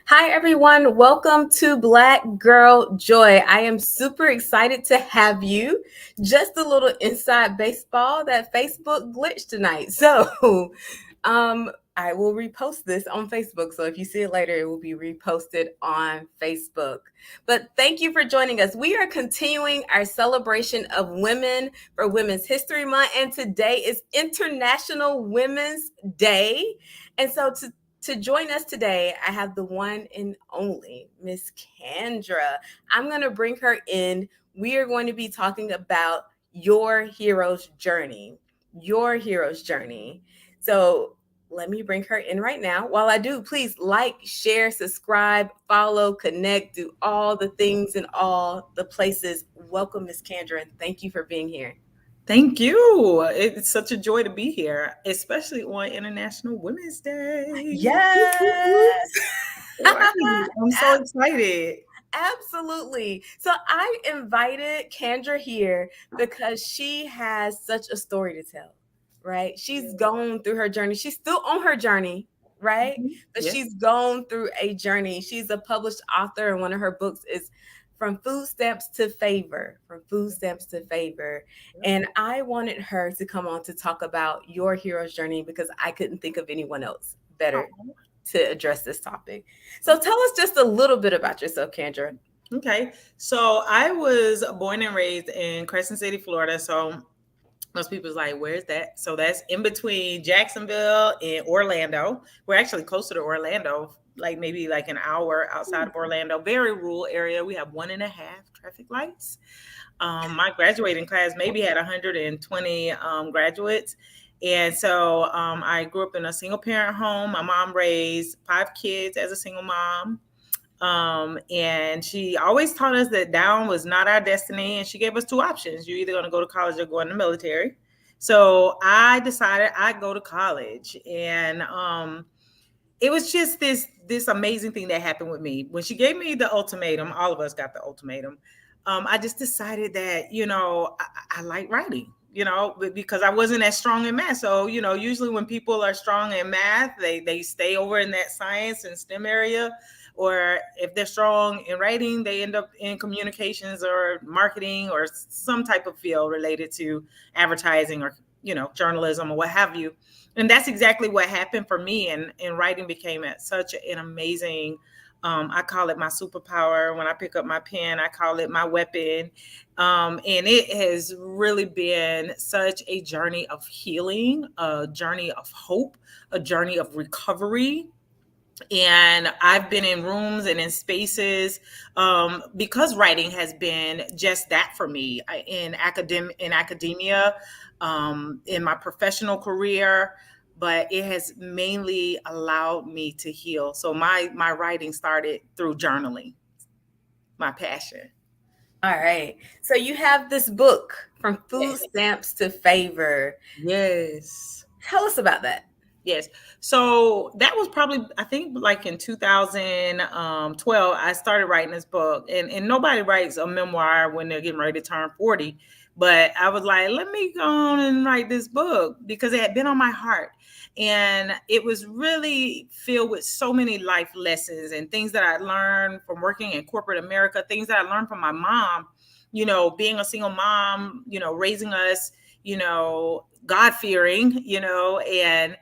Hi, everyone. Welcome to Black Girl Joy. I am super excited to have you. Just a little inside baseball that Facebook glitched tonight. So I will repost this on Facebook. So if you see it later, it will be reposted on Facebook. But thank you for joining us. We are continuing our celebration of women for Women's History Month. And today is International Women's Day. And so to join us today, I have the one and only Miss Kandra. I'm going to bring her in. We are going to be talking about your hero's journey. Your hero's journey. So let me bring her in right now. While I do, please like, share, subscribe, follow, connect, do all the things in all the places. Welcome, Miss Kandra, and thank you for being here. Thank you. It's such a joy to be here, especially on International Women's Day. Yes. I'm so excited. Absolutely. So I invited Kandra here because she has such a story to tell, right? She's gone through her journey. She's still on her journey, right? But she's gone through a journey. She's a published author, and one of her books is From Food Stamps to Favor. From Food Stamps to Favor. And I wanted her to come on to talk about your hero's journey because I couldn't think of anyone else better to address this topic. So tell us just a little bit about yourself, Kandra. Okay. So I was born and raised in Crescent City, Florida. So most people's like, where's that? So that's in between Jacksonville and Orlando. We're actually closer to Orlando, maybe an hour outside of Orlando. Very rural area. We have 1.5 traffic lights. My graduating class maybe had 120 graduates. And so I grew up in a single parent home. My mom raised 5 kids as a single mom. And she always taught us that down was not our destiny. And she gave us 2 options. You're either going to go to college or go in the military. So I decided I'd go to college. And it was just this amazing thing that happened with me. When she gave me the ultimatum, all of us got the ultimatum. I just decided that, I like writing, because I wasn't as strong in math. So, usually when people are strong in math, they stay over in that science and STEM area. Or if they're strong in writing, they end up in communications or marketing or some type of field related to advertising or, journalism or what have you. And that's exactly what happened for me. And writing became such an amazing, I call it my superpower. When I pick up my pen, I call it my weapon. And it has really been such a journey of healing, a journey of hope, a journey of recovery. And I've been in rooms and in spaces, because writing has been just that for me. In academia, in my professional career, but it has mainly allowed me to heal. So my writing started through journaling, my passion. All right. So you have this book, From Food Yes. Stamps to Favor. Yes. Tell us about that. Yes. So that was probably, I think, like in 2012, I started writing this book. And nobody writes a memoir when they're getting ready to turn 40. But I was like, let me go on and write this book because it had been on my heart. And it was really filled with so many life lessons and things that I learned from working in corporate America, things that I learned from my mom, being a single mom, raising us, God fearing, and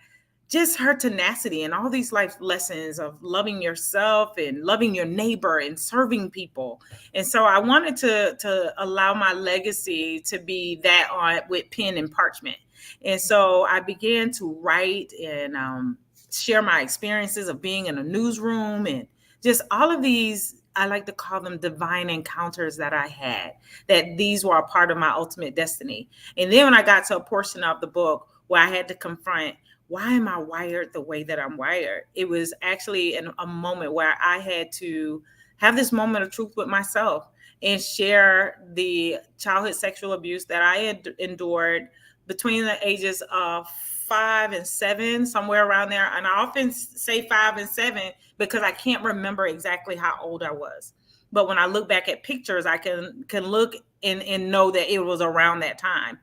just her tenacity and all these life lessons of loving yourself and loving your neighbor and serving people. And so I wanted to allow my legacy to be that on with pen and parchment. And so I began to write and share my experiences of being in a newsroom and just all of these. I like to call them divine encounters that I had, that these were a part of my ultimate destiny. And then when I got to a portion of the book where I had to confront, why am I wired the way that I'm wired? It was actually a moment where I had to have this moment of truth with myself and share the childhood sexual abuse that I had endured between the ages of 5 and 7, somewhere around there. And I often say 5 and 7 because I can't remember exactly how old I was. But when I look back at pictures, I can look and know that it was around that time.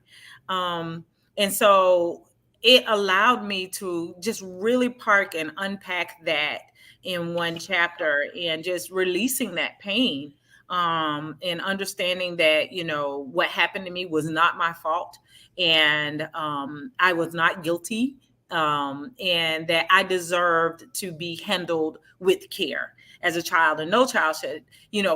And so it allowed me to just really park and unpack that in one chapter and just releasing that pain, and understanding that what happened to me was not my fault, and I was not guilty, and that I deserved to be handled with care as a child, and no child should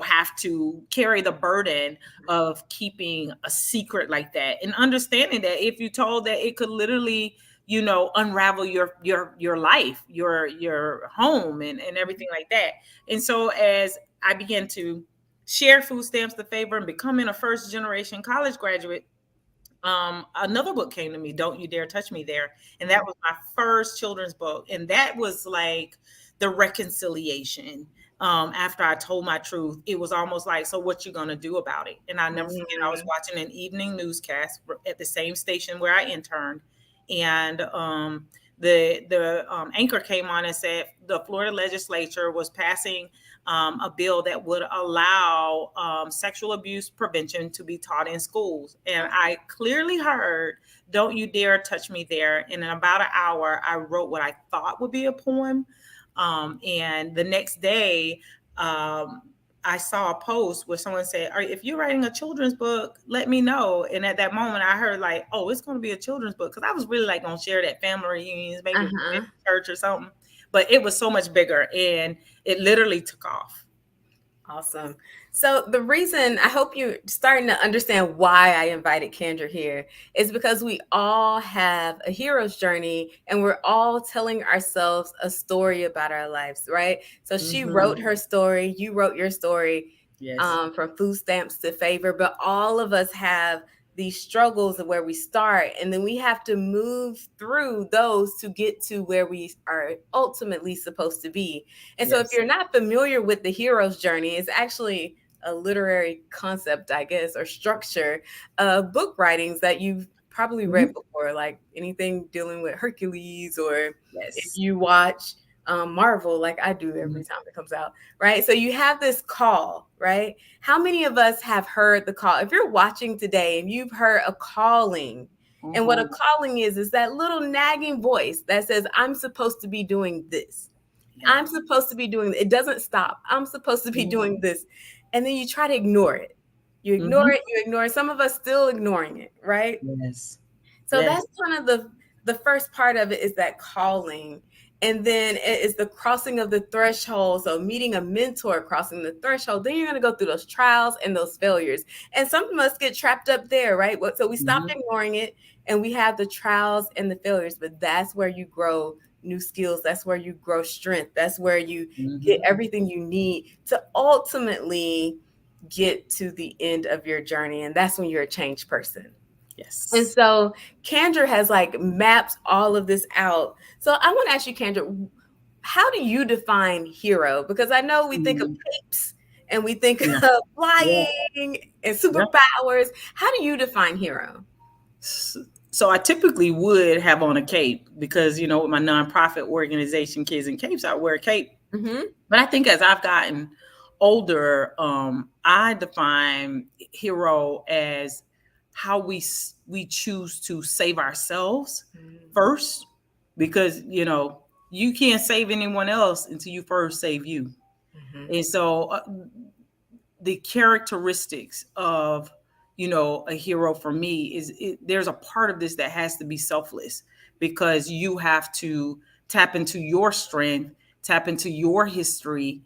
have to carry the burden of keeping a secret like that, and understanding that if you told that, it could literally unravel your life, your home, and everything like that. And so as I began to share food stamps to favor and becoming a first generation college graduate, another book came to me, Don't You Dare Touch Me There. And that was my first children's book. And that was like the reconciliation. After I told my truth, it was almost like, so what you gonna do about it? And I never forget, I was Mhm. watching an evening newscast at the same station where I interned. And the anchor came on and said the Florida legislature was passing a bill that would allow sexual abuse prevention to be taught in schools. And I clearly heard, Don't You Dare Touch Me There. And in about an hour, I wrote what I thought would be a poem. And the next day, I saw a post where someone said, if you're writing a children's book, let me know. And at that moment, I heard like, oh, it's going to be a children's book. Because I was really like going to share that family reunions, maybe with Uh-huh. church or something. But it was so much bigger. And it literally took off. Awesome. So the reason I hope you're starting to understand why I invited Kandra here is because we all have a hero's journey and we're all telling ourselves a story about our lives, right? So she wrote Mhm. her story, you wrote your story, Yes. from food stamps to favor, but all of us have these struggles of where we start, and then we have to move through those to get to where we are ultimately supposed to be. And so, if Yes. you're not familiar with the hero's journey, it's actually a literary concept, I guess, or structure of book writings that you've probably read Mhm. before, like anything dealing with Hercules, or if Yes. you watch Marvel, like I do every Mhm. time it comes out, right? So you have this call, right? How many of us have heard the call? If you're watching today and you've heard a calling, and what a Mhm. calling is that little nagging voice that says, I'm supposed to be doing this. I'm Yes. supposed to be doing it. Doesn't stop. I'm supposed to be Mhm. doing this. And then you try to ignore it. You ignore Mhm. it, you ignore it. Some of us still ignoring it, right? Yes. So Yes. that's kind of the first part of it, is that calling. And then it is the crossing of the threshold. So meeting a mentor, crossing the threshold, then you're going to go through those trials and those failures. And some of us get trapped up there, right? So we stopped Mhm. ignoring it and we have the trials and the failures, but that's where you grow new skills. That's where you grow strength. That's where you get Hmm. everything you need to ultimately get to the end of your journey. And that's when you're a changed person. And Yes. so Kandra has like mapped all of this out. So I want to ask you, Kandra, how do you define hero? Because I know we think of Mhm. capes and we think Yeah. of Yeah. flying and Yeah. superpowers. How do you define hero? S- So I typically would have on a cape because, with my nonprofit organization, Kids and Capes, I wear a cape. Mm-hmm. But I think as I've gotten older, I define hero as how we choose to save ourselves first, because you can't save anyone else until you first save you. Mm-hmm. And so the characteristics of a hero for me there's a part of this that has to be selfless, because you have to tap into your strength, tap into your history,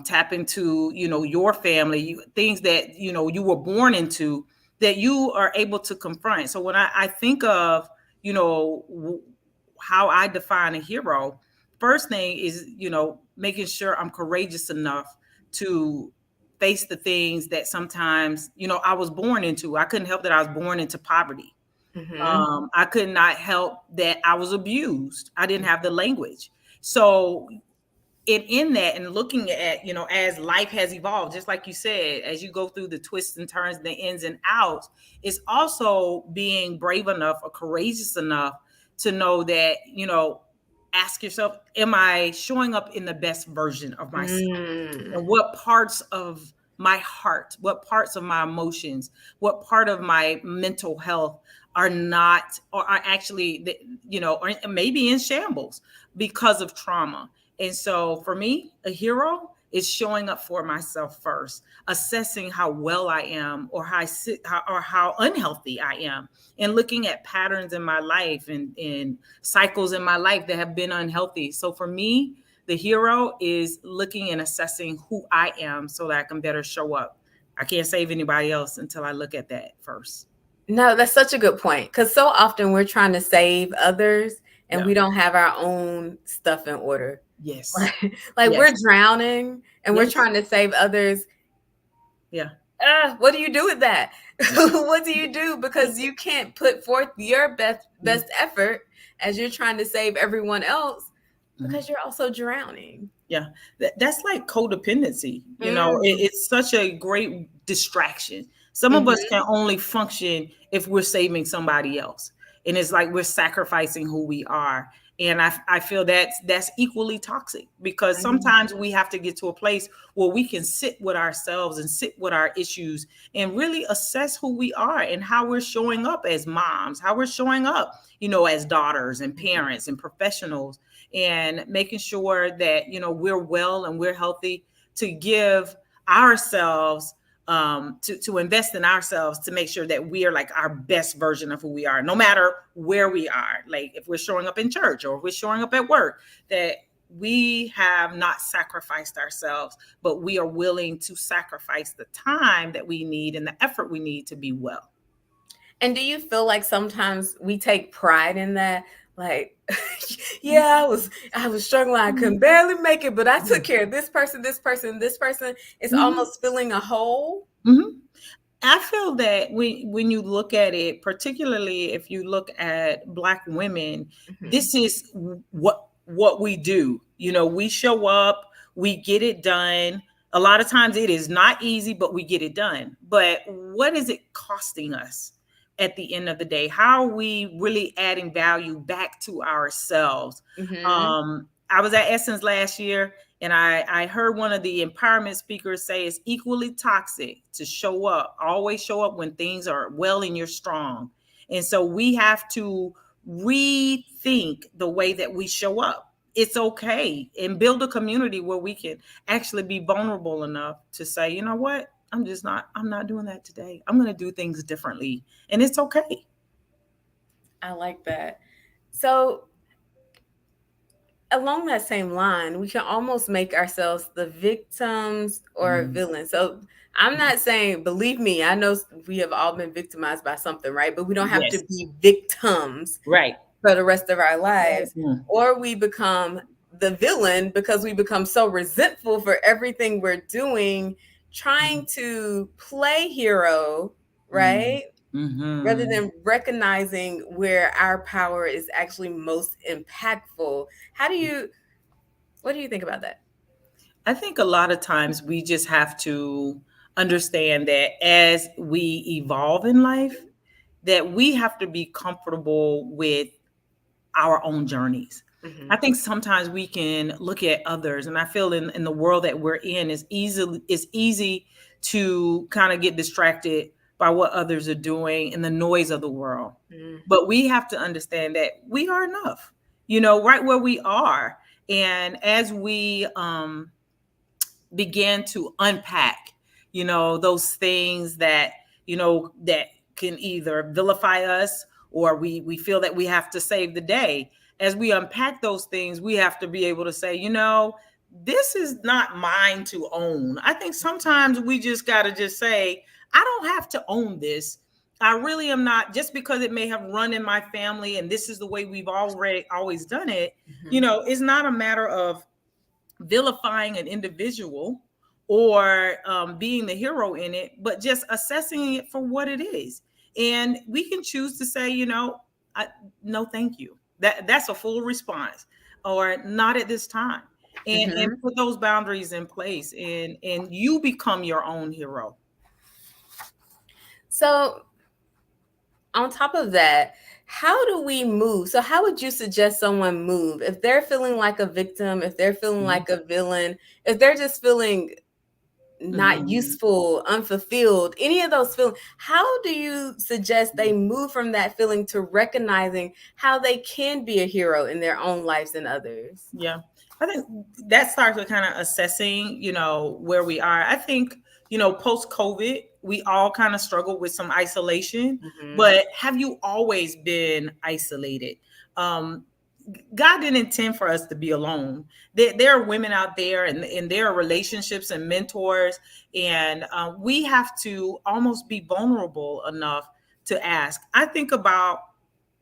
tap into your family, things that you were born into, that you are able to confront. So when I think of you know w- how I define a hero, first thing is making sure I'm courageous enough to face the things that sometimes I was born into. I couldn't help that I was born into poverty. Mm-hmm. I could not help that I was abused. I didn't have the language. So in that, and looking at as life has evolved, just like you said, as you go through the twists and turns, the ins and outs, it's also being brave enough or courageous enough to know that ask yourself, am I showing up in the best version of myself? And Mm-hmm. what parts of my heart, what parts of my emotions, what part of my mental health are not, or are actually, or maybe in shambles because of trauma. And so for me, a hero is showing up for myself first, assessing how well I am, or how unhealthy I am, and looking at patterns in my life and cycles in my life that have been unhealthy. So for me, the hero is looking and assessing who I am so that I can better show up. I can't save anybody else until I look at that first. No, that's such a good point. Because so often we're trying to save others and Yeah. we don't have our own stuff in order. Yes. Like we're Yes. drowning and we're Yes. trying to save others. Yeah. What do you do with that? Yeah. What do you do? Because you can't put forth your best effort as you're trying to save everyone else Mhm. because you're also drowning. Yeah, that's like codependency. Mm. It's such a great distraction. Some of us Mhm. can only function if we're saving somebody else, and it's like we're sacrificing who we are. And I feel that's equally toxic, because Mhm. sometimes we have to get to a place where we can sit with ourselves and sit with our issues and really assess who we are and how we're showing up as moms, how we're showing up, as daughters and Mhm. parents and professionals, and making sure that we're well and we're healthy, to give ourselves, to invest in ourselves, to make sure that we are like our best version of who we are, no matter where we are, like if we're showing up in church or if we're showing up at work, that we have not sacrificed ourselves, but we are willing to sacrifice the time that we need and the effort we need to be well. And do you feel like sometimes we take pride in that? Like, yeah, I was struggling. I couldn't barely make it, but I took care of this person, this person, this person. It's Mhm. almost filling a hole. Mhm. I feel that when you look at it, particularly if you look at Black women, Mhm. this is what we do. We show up, we get it done. A lot of times it is not easy, but we get it done. But what is it costing us at the end of the day? How are we really adding value back to ourselves? Mhm. I was at Essence last year, and I heard one of the empowerment speakers say it's equally toxic to show up, always show up when things are well and you're strong. And so we have to rethink the way that we show up. It's okay, and build a community where we can actually be vulnerable enough to say, you know what? I'm not doing that today. I'm going to do things differently. And it's okay. I like that. So, along that same line, we can almost make ourselves the victims or Mhm. villains. So, I'm not saying, believe me, I know we have all been victimized by something, right? But we don't have to Yes. be victims Right. for the rest of our lives, Mm, or we become the villain because we become so resentful for everything we're doing, trying to play hero, mm, right? Rather mm-hmm. than recognizing where our power is actually most impactful. What do you think about that? I think a lot of times we just have to understand that as we evolve in life, that we have to be comfortable with our own journeys. I Hmm. think sometimes we can look at others, and I feel in the world that we're in is easy to kind of get distracted by what others are doing and the noise of the world. Hmm. But we have to understand that we are enough, right where we are. And as we began to unpack, those things that, that can either vilify us, or we feel that we have to save the day. As we unpack those things, we have to be able to say, this is not mine to own. I think sometimes we just got to just say, I don't have to own this. I really am not, just because it may have run in my family and this is the way we've already always done it. Hmm. It's not a matter of vilifying an individual or being the hero in it, but just assessing it for what it is. And we can choose to say, no, thank you. That's a full response, or not at this time, and Hmm. put those boundaries in place, and you become your own hero. So, on top of that, how do we move? So, how would you suggest someone move if they're feeling like a victim, if they're feeling Mhm. like a villain, if they're just feeling not Mhm. useful, unfulfilled, any of those feelings? How do you suggest they move from that feeling to recognizing how they can be a hero in their own lives and others? Yeah. I think that starts with kind of assessing, where we are. I think, post COVID, we all kind of struggle with some isolation, Hmm. but have you always been isolated? Um, God didn't intend for us to be alone. There are women out there, and there are relationships and mentors, and we have to almost be vulnerable enough to ask. I think about,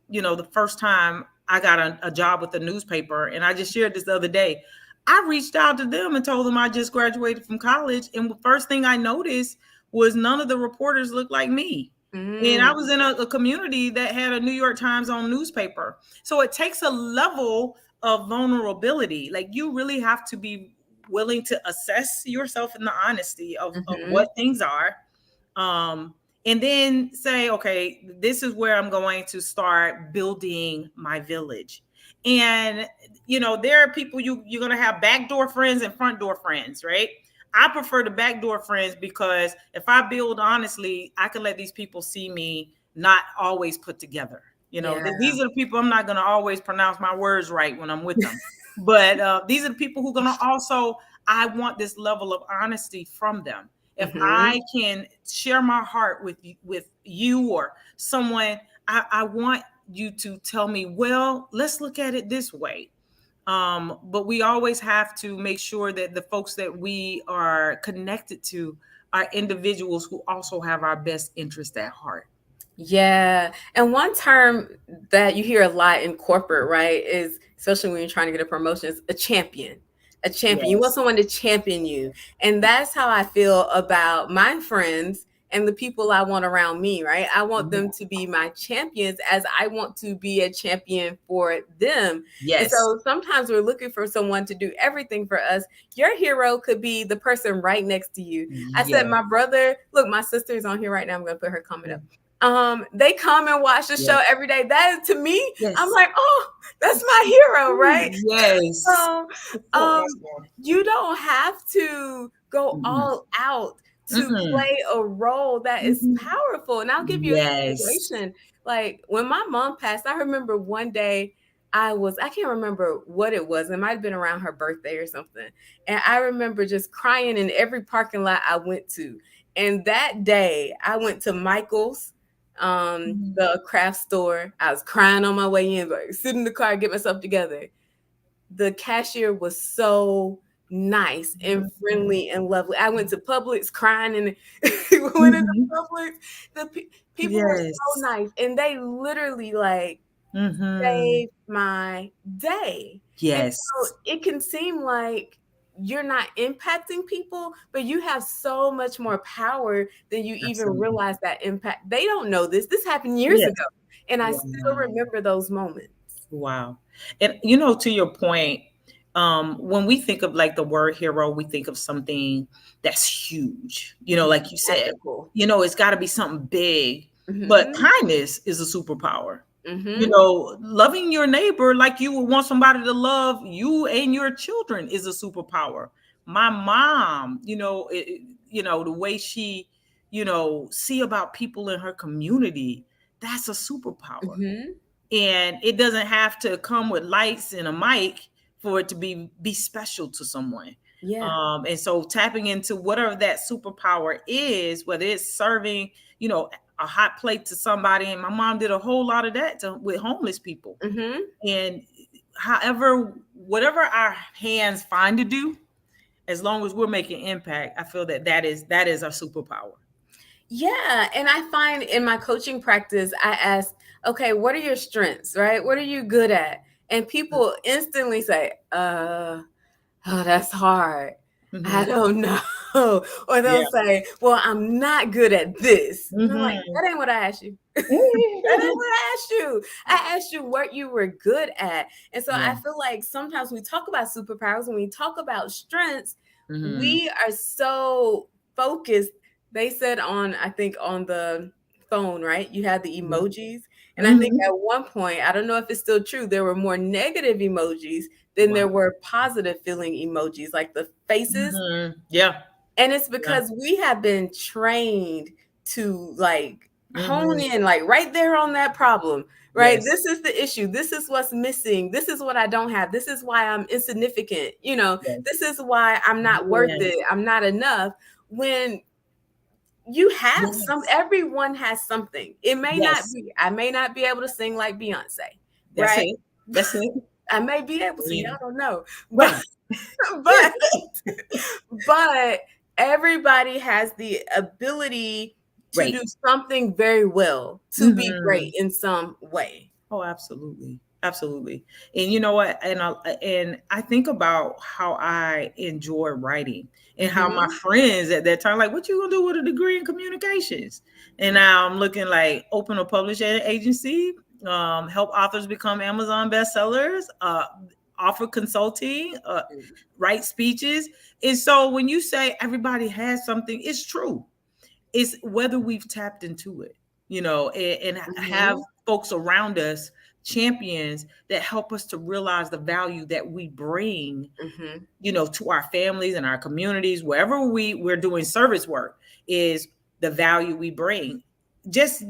the first time I got a job with the newspaper, and I just shared this the other day. I reached out to them and told them I just graduated from college, and the first thing I noticed was none of the reporters looked like me. And I Mm. was in a community that had a New York Times on newspaper. So it takes a level of vulnerability. Like, you really have to be willing to assess yourself in the honesty of Hmm. what things are, um, and then say, okay, this is where I'm going to start building my village. And there are people, you're going to have backdoor friends and front door friends, right? I prefer the backdoor friends, because if I build honestly, I can let these people see me not always put together. Yeah. These are the people, I'm not going to always pronounce my words right when I'm with them, but these are the people who are going to also, I want this level of honesty from them. If Hmm. I can share my heart with you or someone, I want you to tell me, well, let's look at it this way. But we always have to make sure that the folks that we are connected to are individuals who also have our best interest at heart. Yeah. And one term that you hear a lot in corporate, right, is especially when you're trying to get a promotion, is a champion. A champion. You want Yes. someone to champion you. And that's how I feel about my friends and the people I want around me, right? I want Mhm. them to be my champions as I want to be a champion for them. And Yes. so sometimes we're looking for someone to do everything for us. Your hero could be the person right next to you. I said, Yes. my brother, look, my sister is on here right now. I'm going to put her comment up. They come and watch the show Yes. every day. That is, to me, I'm Yes. like, oh, that's my hero, right? Yes. So, It's so um, awesome. you don't have to go Mhm. all out to Mm-mm. play a role that is Mhm. powerful. And I'll give you a Yes. situation. Like when my mom passed, I remember one day I can't remember what it was. It might have been around her birthday or something. And I remember just crying in every parking lot I went to. And that day I went to Michael's, Mhm. the craft store. I was crying on my way in, like sit in the car, get myself together. The cashier was so nice and friendly and lovely. I went to Publix crying and went into Mhm. Publix. The people were so Yes. nice, and they literally like Mm-hmm. Save my day. And so Yes. it can seem like you're not impacting people, but you have so much more power than you even Absolutely. realize that impact. They don't know this. This happened years Yes. ago. And I still Wow. remember those moments. Wow. And to your point, when we think of like the word hero, we think of something that's huge. Like you said, Magical. it's got to be something big. But Mhm. kindness is a superpower. Mhm. Loving your neighbor like you would want somebody to love you and your children is a superpower. My mom, the way she, see about people in her community, that's a superpower. Mhm. And it doesn't have to come with lights and a mic for it to be special to someone. Yeah. And so tapping into whatever that superpower is, whether it's serving, a hot plate to somebody, and my mom did a whole lot of that with homeless people. Mhm. And however, whatever our hands find to do, as long as we're making impact, I feel that is our superpower. Yeah, and I find in my coaching practice, I ask, okay, what are your strengths, right? What are you good at? And people instantly say, oh, that's hard. I Mm-hmm. don't know. Or they'll Yeah. say, well, I'm not good at this. And I'm like, Mm-hmm. that ain't what I asked you. That ain't what I asked you. I asked you what you were good at. And so Yeah. I feel like sometimes we talk about superpowers, when we talk about strengths, Mm-hmm. we are so focused. They said on, I think on the phone, right? You had the emojis. And I think Mm-hmm. at one point, I don't know if it's still true, there were more negative emojis than Wow. there were positive feeling emojis, like the faces. Mhm. Yeah. And it's Yeah. because we have been trained to like hone Mhm. in, like right there on that problem, right? Yes. This is the issue. This is what's missing. This is what I don't have. This is why I'm insignificant. Yes. This is why I'm not worth Yes. it. I'm not enough. When you have Yes. everyone has something. It may not Yes. be, I may not be able to sing like Beyonce, That's right? it. That's it. I may be able to, Yeah. y'all don't know. But Right. but but everybody has the ability to Right. do something very well, to be great Mhm. in some way. Oh, absolutely. Absolutely. And you know what? And I think about how I enjoy writing and how my Mhm. friends at that time, like, what you gonna do with a degree in communications? And now I'm looking like open a publishing agency, help authors become Amazon bestsellers, offer consulting, write speeches. And so when you say everybody has something, it's true. It's whether we've tapped into it, and have Mhm. folks around us, champions that help us to realize the value that we bring, Mhm. to our families and our communities, wherever we're doing service work, is the value we bring. Just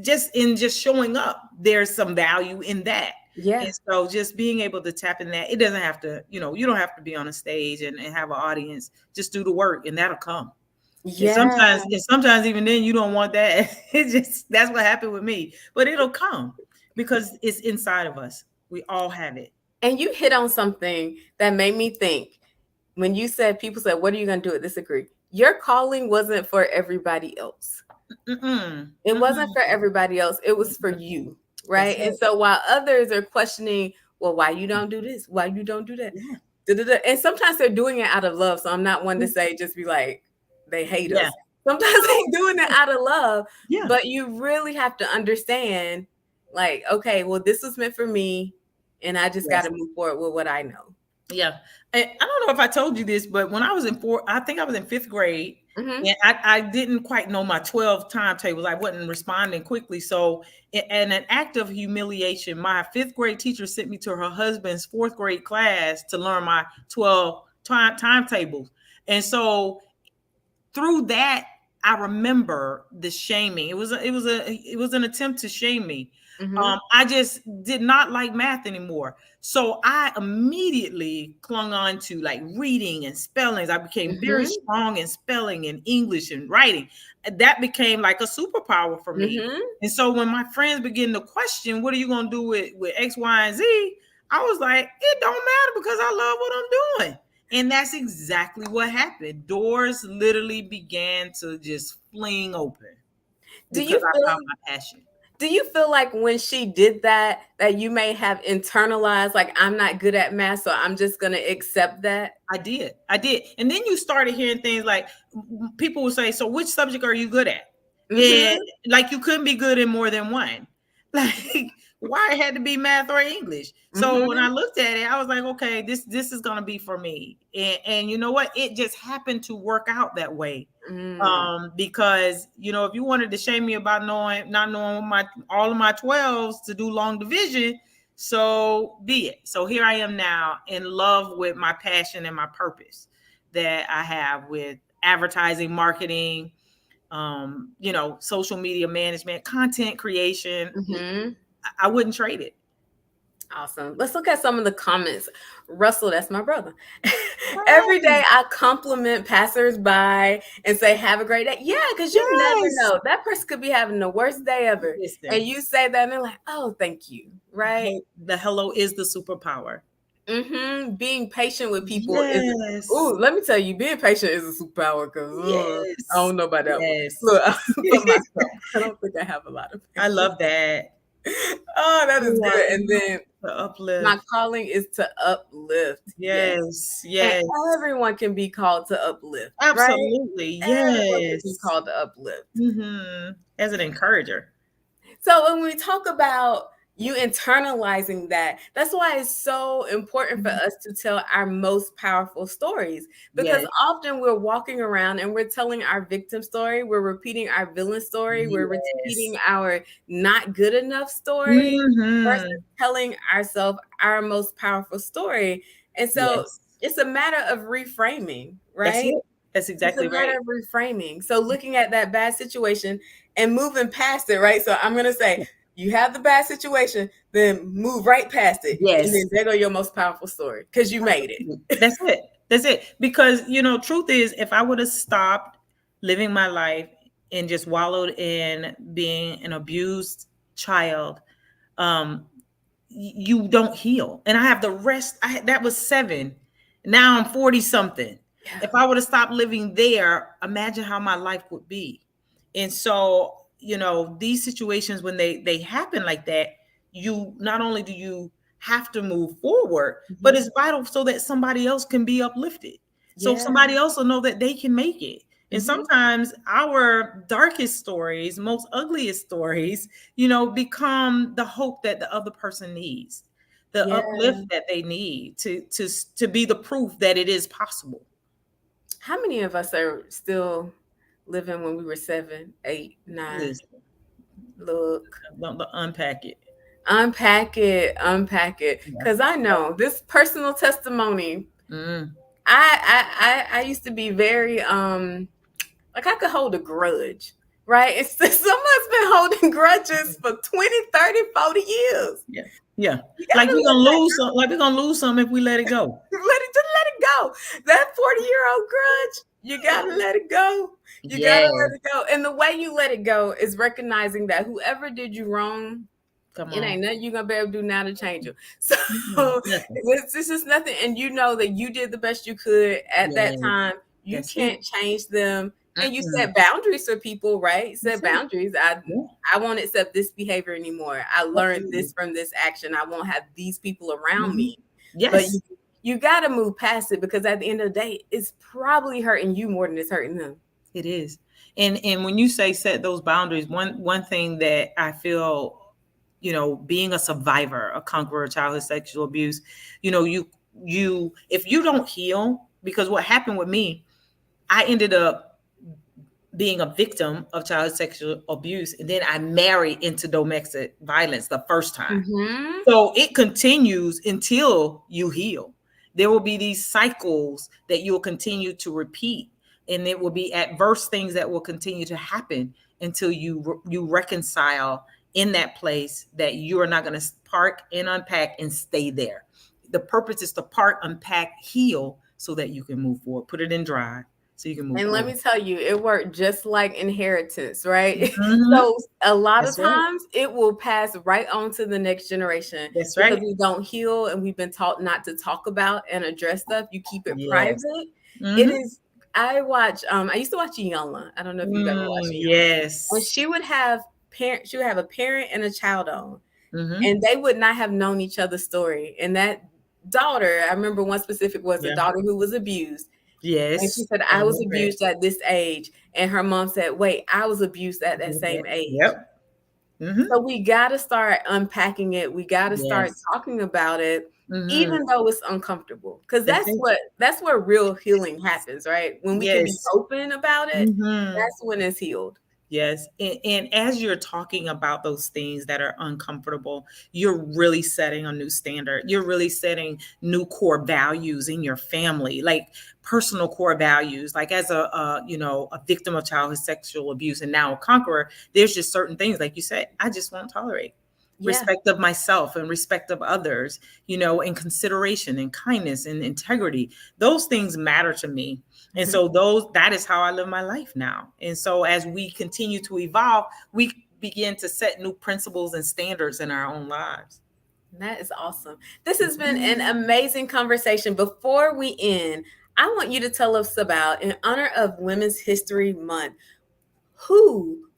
showing up, there's some value in that. And Yeah. so just being able to tap in that, it doesn't have to, you don't have to be on a stage and have an audience. Just do the work and that'll come. And Yeah. sometimes even then you don't want that. It's just that's what happened with me. But it'll come because it's inside of us. We all have it. And you hit on something that made me think when you said, people said, what are you going to do with this degree? Your calling wasn't for everybody else. Mm-mm. It wasn't for Mm-mm. everybody else. It was for you, That's right? And it. so while others are questioning, well, why you don't do this? Why you don't do that? Yeah. Da-da-da. And sometimes they're doing it out of love. So I'm not one to say just be like, they hate Yeah. us. Sometimes they're doing it out of love, Yeah. but you really have to understand, like, okay, well, this was meant for me, and I just got Yes. to move forward with what I know. Yeah. And I don't know if I told you this, but when I was I think I was in fifth grade, Mm-hmm. and I didn't quite know my 12 timetables. I wasn't responding quickly. So, in an act of humiliation, my fifth grade teacher sent me to her husband's fourth grade class to learn my 12 timetables. And so through that, I remember the shaming. It was an attempt to shame me. Mm-hmm. I just did not like math anymore. So I immediately clung on to like reading and spellings. I became very Mm-hmm. strong in spelling and English and writing. That became like a superpower for me. Mm-hmm. And so when my friends begin to question, what are you going to do with X, Y, and Z? I was like, it don't matter because I love what I'm doing. And that's exactly what happened. Doors literally began to just fling open Do you because I found feel my passion. Do you feel like when she did that, that you may have internalized, like, I'm not good at math, so I'm just going to accept that? I did. And then you started hearing things like people will say, "So which subject are you good at?" And Mm-hmm. like you couldn't be good in more than one. Like why it had to be math or English. So when I Mm-hmm. looked at it, I was like, okay, this is gonna be for me. And you know what? It just happened to work out that way. Mm. Because if you wanted to shame me about not knowing my all of my 12s to do long division, so be it. So here I am now in love with my passion and my purpose that I have with advertising, marketing, social media management, content creation. Mm-hmm. I wouldn't trade it. Awesome. Let's look at some of the comments. Russell, that's my brother. Every day Right. I compliment passersby and say, have a great day. Yeah, because you never Yes. know. That person could be having the worst day ever. And Listen, you say that and they're like, oh, thank you. Right? the hello is the superpower. Being patient with people is, Yes. oh, let me tell you, being patient is a superpower because I Yes. don't know about that one. Yes. Look, for myself, I don't think I have a lot of I patience. love that. Oh, that is You are good. And then the my uplift. calling is to uplift. Yes. Yes. And Yes. everyone can be called to uplift, right? Absolutely. Everyone can be Yes. called to uplift. As an encourager. So when we talk about you internalizing that, that's why it's so important for Mhm. us to tell our most powerful stories. Because Yes. often we're walking around and we're telling our victim story, we're repeating our villain story, we're repeating Yes. our not good enough story versus Hmm. telling ourselves our most powerful story. And so Yes. it's a matter of reframing, That's right? it. That's It's a exactly right. matter of reframing. So looking at that bad situation and moving past it, right? So I'm gonna say you have the bad situation, then move right past it, and Yes. then there go your most powerful story because you made it. Absolutely. That's it. That's it. Because truth is, if I would have stopped living my life and just wallowed in being an abused child, um, you don't heal. And I have the rest. That was 7. Now I'm 40 something. Yeah. If I would have stopped living there, imagine how my life would be. And so, these situations when they happen like that, you not only do you have to move forward, but Mhm. it's vital so that somebody else can be uplifted. So Yeah. somebody else will know that they can make it. And Mhm. sometimes our darkest stories, most ugliest stories, become the hope that the other person needs, the Yeah. uplift that they need to be the proof that it is possible. How many of us are still living when we were 7, 8, 9? Listen, Look, don't unpack it. unpack it, Yeah. because I know this personal testimony. Mm. I used to be very like I could hold a grudge, right? It's someone's been holding grudges for 20, 30, 40 years. Yeah. Yeah. You Like gotta we're let gonna that lose some, like we're gonna lose some if we let it go. let it go. That 40-year-old grudge, you gotta let it go. You gotta Yeah. let it go. And the way you let it go is recognizing that whoever did you wrong, Come it on. ain't nothing you're gonna be able to do now to change them. So Nothing. it's just nothing. And you know that you did the best you could at that Yeah. time. You That's it. can't change them. And you Mm-mm. set boundaries for people, right? That's Set it. boundaries. Yeah. I won't accept this behavior anymore. I learned Absolutely. this from this action. I won't have these people around Hmm. me. But Yes. you gotta move past it because at the end of the day, it's probably hurting you more than it's hurting them. It is. And when you say set those boundaries, one thing that I feel, being a survivor, a conqueror of childhood sexual abuse, you if you don't heal, because what happened with me, I ended up being a victim of child sexual abuse, and then I married into domestic violence the first time. Mm-hmm. So it continues until you heal. There will be these cycles that you'll continue to repeat, and it will be adverse things that will continue to happen until you reconcile in that place that you are not going to park and unpack and stay there. The purpose is to park, unpack, heal, so that you can move forward. Put it in dry so you can move And let forward. me tell you, it worked just like inheritance, right? Mhm. So a lot of That's right. times it will pass right on to the next generation That's because right. we don't heal and we've been taught not to talk about and address stuff. You keep it Yes. private. It Mhm. is I used to watch Yola. I don't know if you've ever watched Yola. And Yes. she would have parent. She would have a parent and a child on, Mm-hmm. and they would not have known each other's story. And that daughter, I remember one specific was a Yeah. daughter who was abused. And she Yes. said, I I was remember it. abused at this age. And her mom said, wait, I was abused at that Yeah. same age. Yep. Mm-hmm. So we got to start unpacking it. We got to start Yes. talking about it, Mm-hmm. even though it's uncomfortable. Because That's it. that's where real healing happens, right? When we can be Yes. open about it, Mm-hmm. that's when it's healed. Yes. And as you're talking about those things that are uncomfortable, you're really setting a new standard. You're really setting new core values in your family, like personal core values. Like as a victim of childhood sexual abuse and now a conqueror, there's just certain things, like you said, I just won't tolerate. Yeah. Respect of myself and respect of others, and consideration and kindness and integrity. Those things matter to me, and Mhm. so that is how I live my life now. And so as we continue to evolve, we begin to set new principles and standards in our own lives. That is awesome. This has been an amazing conversation. Before we end, I want you to tell us about, in honor of Women's History Month,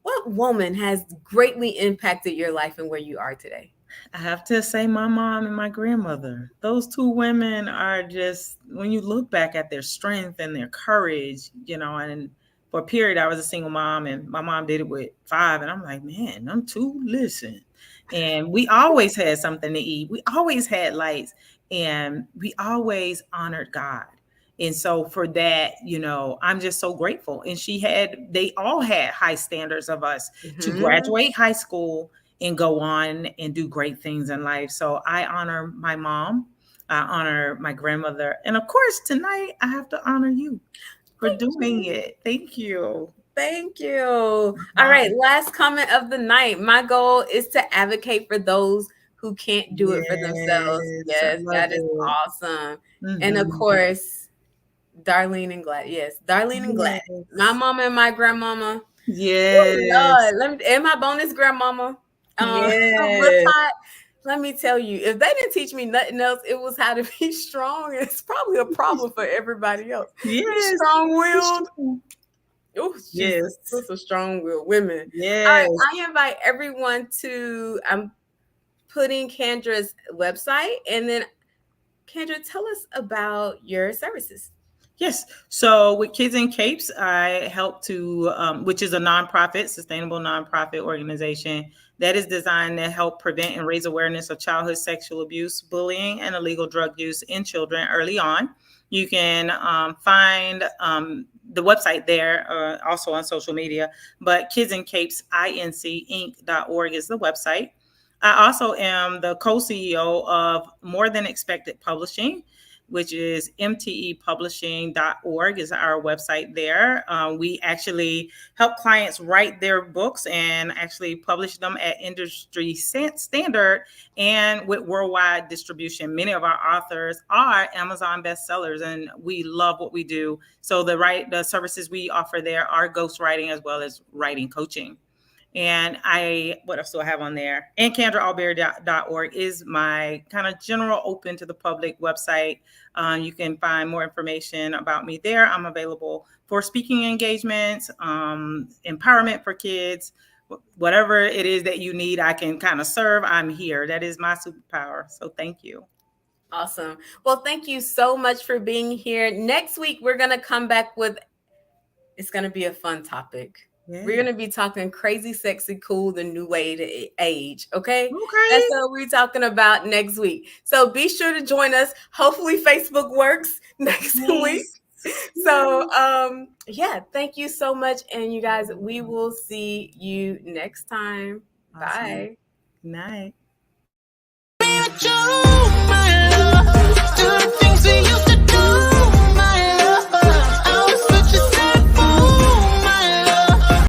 what woman has greatly impacted your life and where you are today? I have to say, my mom and my grandmother, those two women are just, when you look back at their strength and their courage, and for a period, I was a single mom and my mom did it with five. And I'm like, man, I'm two, listen. And we always had something to eat. We always had lights and we always honored God. And so for that, I'm just so grateful. And they all had high standards of us to Mhm. graduate high school and go on and do great things in life. So I honor my mom, I honor my grandmother, and of course, tonight I have to honor you for Thank doing you. it. Thank you. Thank you. All right, Um, last comment of the night. My goal is to advocate for those who can't do it for themselves. yes, I Yes, love that is it. awesome. And of Hmm. course, Darlene and Glad. Yes, Darlene and Glad. My Yes, mama and my grandmama. Oh yes, Lord, and my bonus grandmama. With yes, pot, let me tell you, if they didn't teach me nothing else, it was how to be strong. It's probably a problem for everybody else. Be yes. strong It's willed. true. Oh, Jesus, Yes, those are strong willed women. All right, yes, I invite everyone I'm putting Kandra's website, and then Kandra, tell us about your services. yes. So with Kids in Capes, I help which is a nonprofit, sustainable nonprofit organization that is designed to help prevent and raise awareness of childhood sexual abuse, bullying, and illegal drug use in children early on. You can find the website there, also on social media, but Kids in Capes, incinc.org is the website. I also am the co-CEO of More Than Expected Publishing, which is mtepublishing.org is our website there. We actually help clients write their books and actually publish them at industry standard and with worldwide distribution. Many of our authors are Amazon bestsellers, and we love what we do. So the services we offer there are ghostwriting as well as writing coaching. And what else do I have on there? And KandraAlbury.org is my kind of general open to the public website. You can find more information about me there. I'm available for speaking engagements, empowerment for kids, whatever it is that you need, I can kind of serve. I'm here. That is my superpower. So thank you. Awesome. Well, thank you so much for being here. Next week, we're going to come back with it's going to be a fun topic. We're Yeah. going to be talking crazy, sexy, cool, the new way to age. Okay. That's Okay. what we're talking about next week. So be sure to join us. Hopefully, Facebook works next week. Yes. So, yeah, thank you so much. And you guys, we will see you next time. Awesome. Bye. Good night.